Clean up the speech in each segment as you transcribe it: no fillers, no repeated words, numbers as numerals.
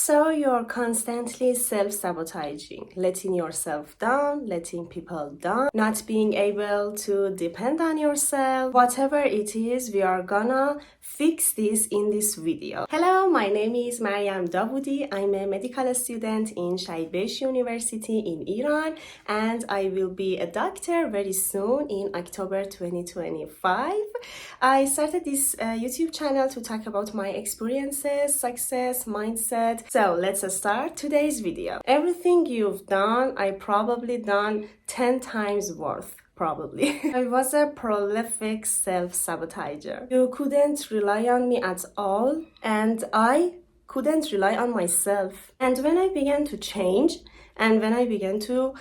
So you're constantly self-sabotaging, letting yourself down, letting people down, not being able to depend on yourself. Whatever it is, we are gonna fix this in this video. Hello, my name is Mariam Davoudi. I'm a medical student in Shaibesh University in Iran, and I will be a doctor very soon in October 2025. I started this YouTube channel to talk about my experiences, success, mindset. So let's start today's video. Everything you've done, I probably done 10 times worth. Probably. I was a prolific self-sabotager. You couldn't rely on me at all, and I couldn't rely on myself. And when I began to change, and when I began to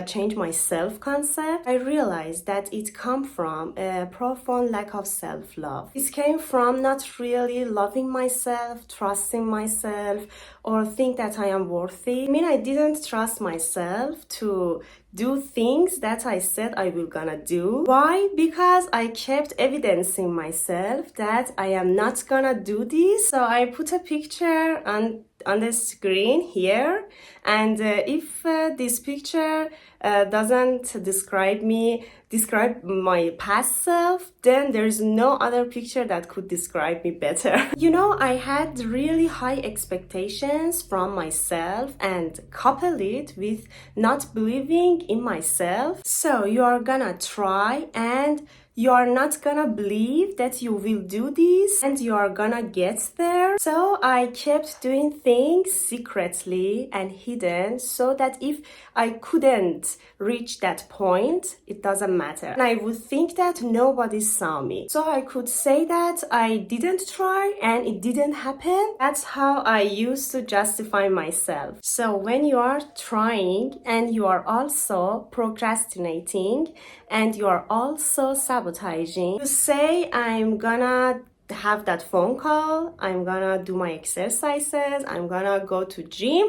change my self-concept, I realized that it came from a profound lack of self-love. It came from not really loving myself, trusting myself, or think that I am worthy. I mean, I didn't trust myself to do things that I said I will gonna do. Why? Because I kept evidencing myself that I am not gonna do this. So I put a picture on the screen here, and if this picture doesn't describe my past self, then there's no other picture that could describe me better. You know, I had really high expectations from myself and couple it with not believing in myself. So you are gonna try and you are not gonna believe that you will do this and you are gonna get there. So I kept doing things secretly and hidden so that if I couldn't reach that point, it doesn't matter. And I would think that nobody saw me. So I could say that I didn't try and it didn't happen. That's how I used to justify myself. So when you are trying and you are also procrastinating and you are also sabotaging, you say, I'm gonna have that phone call, I'm gonna do my exercises, I'm gonna go to gym,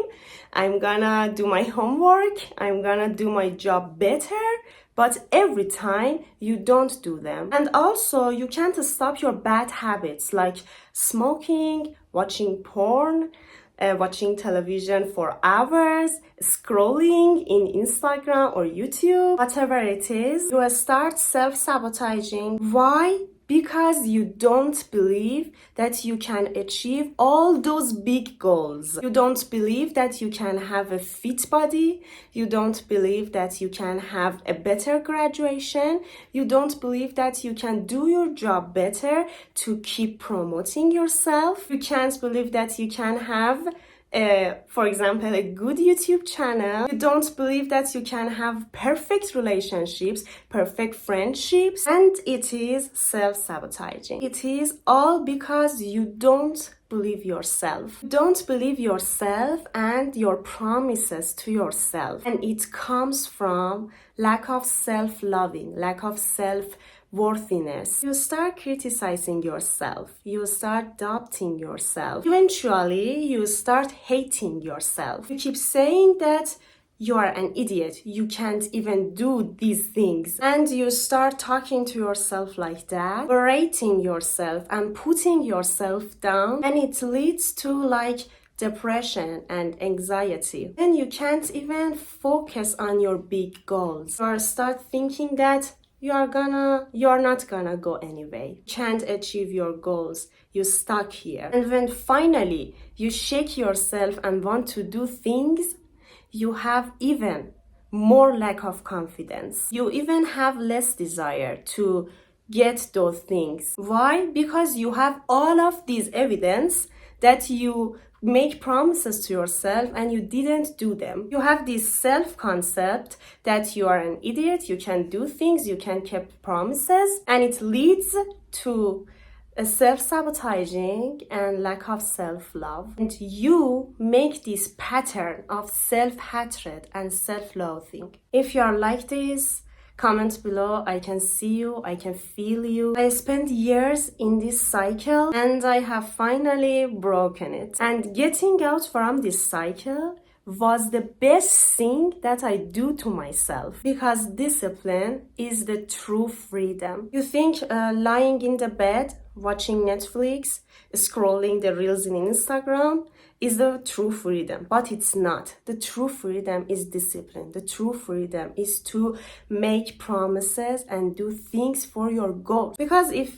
I'm gonna do my homework, I'm gonna do my job better, but every time you don't do them. And also you can't stop your bad habits like smoking, watching porn, watching television for hours, scrolling in Instagram or YouTube, whatever it is, you will start self-sabotaging. Why? Because you don't believe that you can achieve all those big goals. You don't believe that you can have a fit body. You don't believe that you can have a better graduation. You don't believe that you can do your job better to keep promoting yourself. You can't believe that you can have for example, a good YouTube channel. You don't believe that you can have perfect relationships, perfect friendships, and it is self-sabotaging. It is all because you don't believe yourself. You don't believe yourself and your promises to yourself. And it comes from lack of self-loving, lack of self-worthiness. You start criticizing yourself. You start doubting yourself. Eventually, you start hating yourself. You keep saying that you are an idiot. You can't even do these things. And you start talking to yourself like that, berating yourself and putting yourself down. And it leads to like depression and anxiety. Then you can't even focus on your big goals. Or start thinking that you're not gonna go anyway. You can't achieve your goals. You're stuck here. And when finally you shake yourself and want to do things, you have even more lack of confidence. You even have less desire to get those things. Why? Because you have all of these evidence that you make promises to yourself and you didn't do them. You have this self-concept that you are an idiot, you can do things, you can keep promises, and it leads to a self-sabotaging and lack of self-love. And you make this pattern of self-hatred and self-loathing. If you are like this, comment below. I can see you, I can feel you. I spent years in this cycle and I have finally broken it. And getting out from this cycle was the best thing that I do to myself, because discipline is the true freedom. You think lying in the bed, watching Netflix, scrolling the reels in Instagram is the true freedom, but it's not. The true freedom is discipline. The true freedom is to make promises and do things for your goals. Because if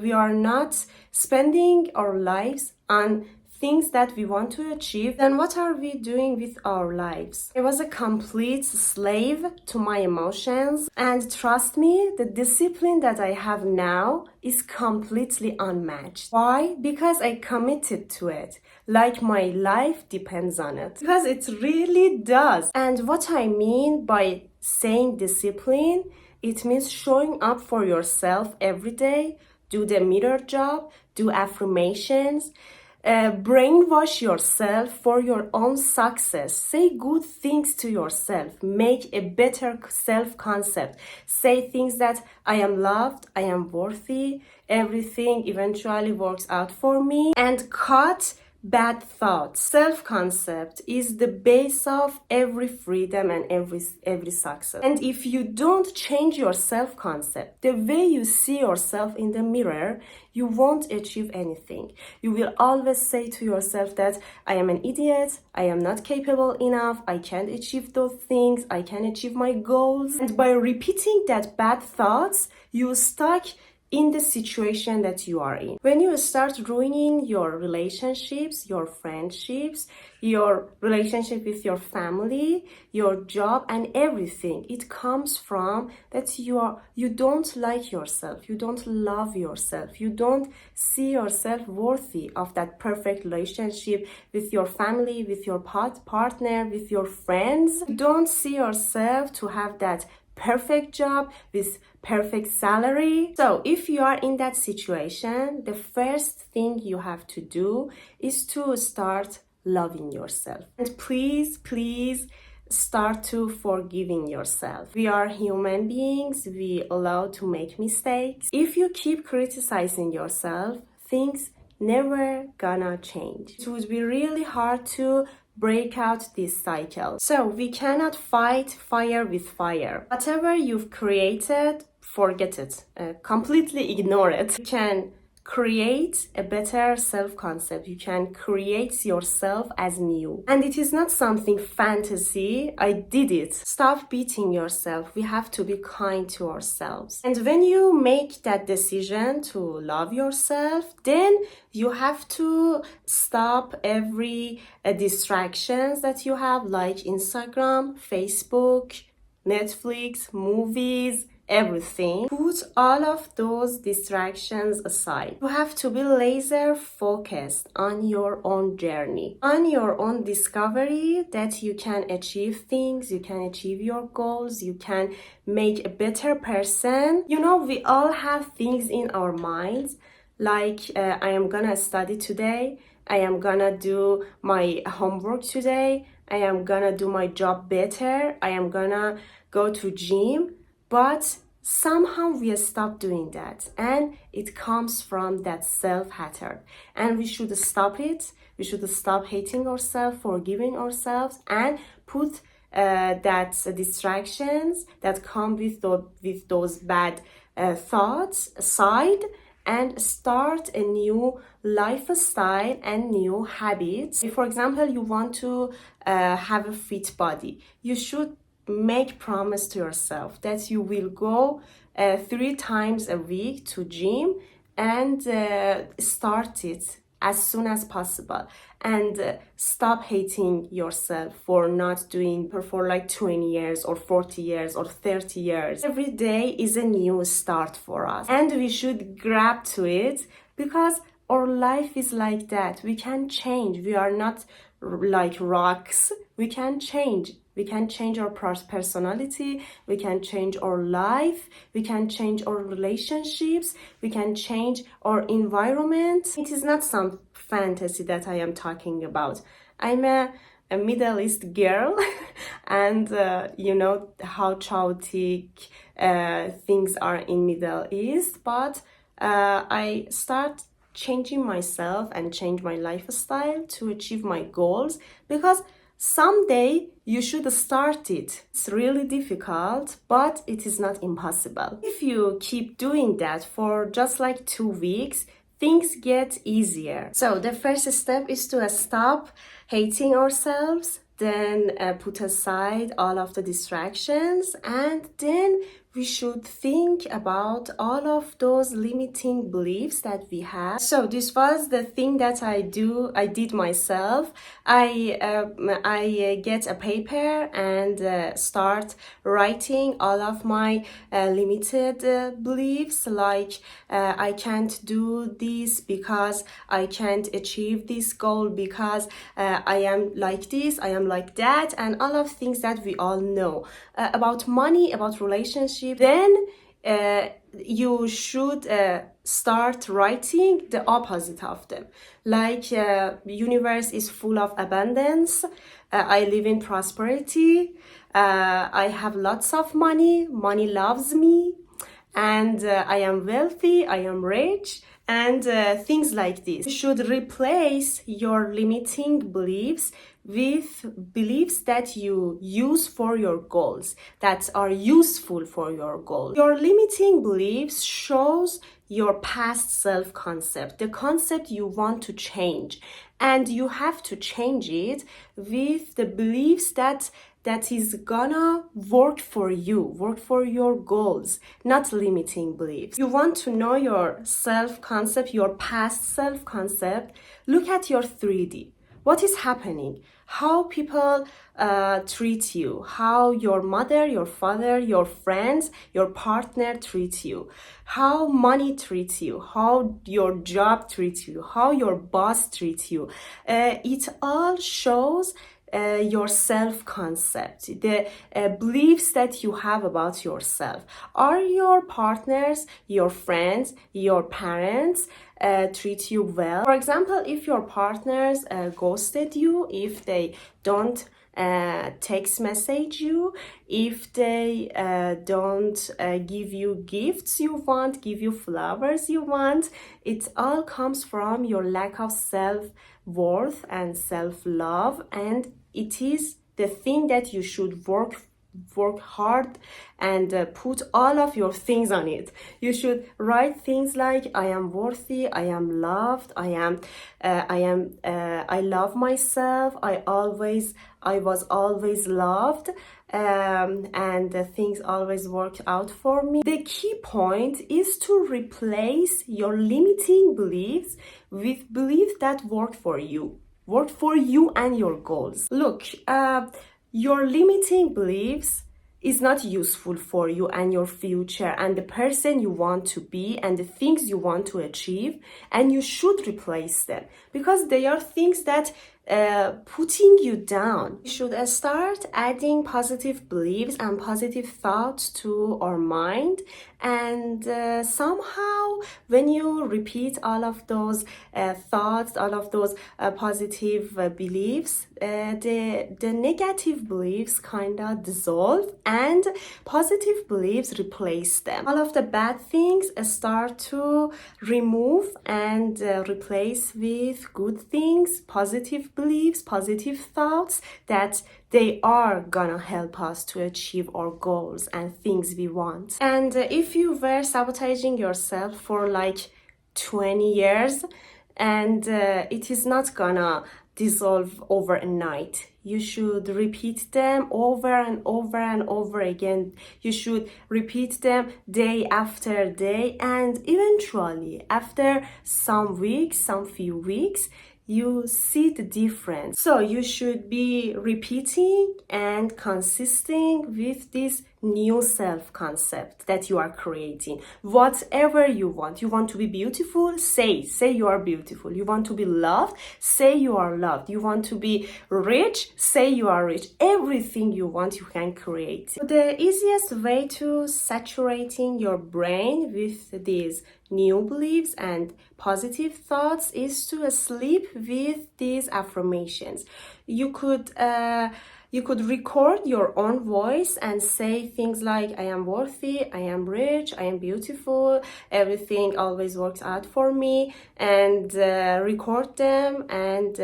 we are not spending our lives on things that we want to achieve, then what are we doing with our lives? I was a complete slave to my emotions, and trust me, the discipline that I have now is completely unmatched. Why? Because I committed to it, like my life depends on it. Because it really does. And what I mean by saying discipline, it means showing up for yourself every day, do the mirror job, do affirmations, brainwash yourself for your own success. Say good things to yourself. Make a better self-concept. Say things that I am loved, I am worthy, everything eventually works out for me. And cut bad thoughts. Self-concept is the base of every freedom and every success. And if you don't change your self-concept, the way you see yourself in the mirror, you won't achieve anything. You will always say to yourself that I am an idiot, I am not capable enough, I can't achieve those things, I can't achieve my goals. And by repeating that bad thoughts, you stuck in the situation that you are in. When you start ruining your relationships, your friendships, your relationship with your family, your job, and everything, it comes from that you don't like yourself, you don't love yourself, you don't see yourself worthy of that perfect relationship with your family, with your partner, with your friends. You don't see yourself to have that perfect job with perfect salary. So if you are in that situation, the first thing you have to do is to start loving yourself. And please start to forgiving yourself. We are human beings, we allow to make mistakes. If you keep criticizing yourself, things never gonna change. It would be really hard to break out this cycle. So we cannot fight fire with fire. Whatever you've created, forget it. Completely ignore it. You can create a better self-concept. You can create yourself as new. And it is not something fantasy. I did it. Stop beating yourself. We have to be kind to ourselves. And when you make that decision to love yourself, then you have to stop every distractions that you have, like Instagram, Facebook, Netflix, movies, everything. Put all of those distractions aside. You have to be laser focused on your own journey, on your own discovery that you can achieve things, you can achieve your goals, you can make a better person. You know, we all have things in our minds, like I am gonna study today, I am gonna do my homework today, I am gonna do my job better, I am gonna go to gym. But somehow we stop doing that, and it comes from that self-hatred, and we should stop it. We should stop hating ourselves, forgiving ourselves, and put that distractions that come with those bad thoughts aside, and start a new lifestyle and new habits. For example, you want to have a fit body, you should make promise to yourself that you will go 3 times a week to gym, and start it as soon as possible, and stop hating yourself for not doing for like 20 years or 40 years or 30 years. Every day is a new start for us, and we should grab to it, because our life is like that. We can change. We are not like rocks. We can change. We can change our personality, we can change our life, we can change our relationships, we can change our environment. It is not some fantasy that I am talking about. I'm a Middle East girl and you know how chaotic things are in Middle East, but I start changing myself and change my lifestyle to achieve my goals, because someday you should start it. It's really difficult, but it is not impossible. If you keep doing that for just like 2 weeks, things get easier. So the first step is to stop hating ourselves, then put aside all of the distractions, and then we should think about all of those limiting beliefs that we have. So this was the thing that I did myself. I get a paper and start writing all of my limited beliefs, like I can't do this because I can't achieve this goal, because I am like this, I am like that, and all of things that we all know about money, about relationships. Then you should start writing the opposite of them. Like universe is full of abundance. I live in prosperity. I have lots of money. Money loves me. And I am wealthy, I am rich, and things like this. You should replace your limiting beliefs with beliefs that you use for your goals, that are useful for your goals. Your limiting beliefs shows your past self-concept, the concept you want to change, and you have to change it with the beliefs that is gonna work for you, work for your goals, not limiting beliefs. You want to know your self-concept, your past self-concept, look at your 3D. What is happening? How people treat you, how your mother, your father, your friends, your partner treat you, how money treats you, how your job treats you, how your boss treats you. It all shows your self-concept, the beliefs that you have about yourself. Are your partners, your friends, your parents treat you well? For example, if your partners ghosted you, if they don't text message you, if they don't give you gifts you want, give you flowers you want, it all comes from your lack of self-worth and self-love, and it is the thing that you should work hard and put all of your things on it. You should write things like, I am worthy, I am loved, I love myself, I was always loved, and things always work out for me. The key point is to replace your limiting beliefs with beliefs that work for you and your goals. Look, your limiting beliefs is not useful for you and your future and the person you want to be and the things you want to achieve, and you should replace them because they are things that putting you down. We should start adding positive beliefs and positive thoughts to our mind, and somehow when you repeat all of those thoughts, all of those positive beliefs, the negative beliefs kind of dissolve and positive beliefs replace them. All of the bad things start to remove and replace with good things, positive beliefs, positive thoughts that they are gonna help us to achieve our goals and things we want. And if you were sabotaging yourself for like 20 years and it is not gonna dissolve overnight, you should repeat them over and over and over again. You should repeat them day after day, and eventually after some few weeks, you see the difference. So you should be repeating and consisting with this new self-concept that you are creating. Whatever you want to be beautiful, say you are beautiful. You want to be loved, say you are loved. You want to be rich, say you are rich. Everything you want, you can create. The easiest way to saturating your brain with these new beliefs and positive thoughts is to sleep with these affirmations. You could record your own voice and say things like, I am worthy, I am rich, I am beautiful, everything always works out for me, and record them. And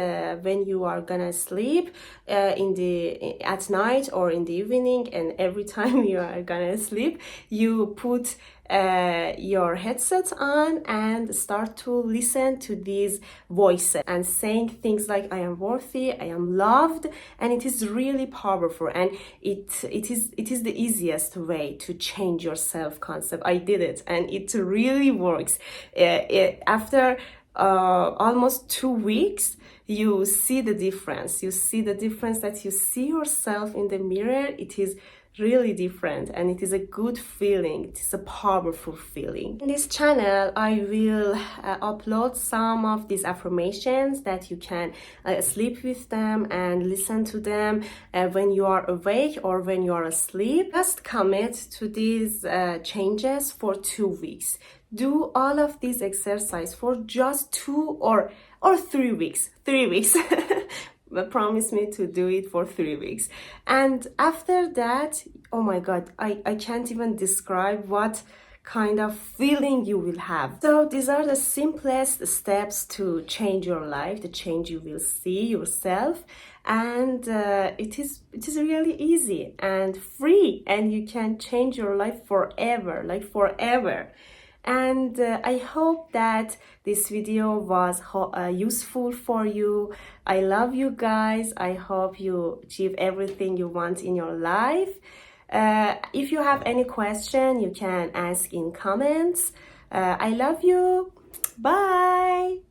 when you are gonna sleep at night or in the evening, and every time you are gonna sleep, you put your headset on and start to listen to these voices and saying things like I am worthy, I am loved, and it is really powerful, and it is the easiest way to change your self concept. I did it and it really works. After almost 2 weeks, you see the difference. You see the difference that you see yourself in the mirror. It is really different and it is a good feeling. It is a powerful feeling. In this channel, I will upload some of these affirmations that you can sleep with them and listen to them when you are awake or when you are asleep. Just commit to these changes for 2 weeks. Do all of these exercise for just 2 or 3 weeks. 3 weeks. But promise me to do it for 3 weeks. And after that, oh my God, I can't even describe what kind of feeling you will have. So these are the simplest steps to change your life, the change you will see yourself. And it is really easy and free, and you can change your life forever, like forever. And I hope that this video was useful for you. I love you guys. I hope you achieve everything you want in your life. If you have any question, you can ask in comments. I love you. Bye.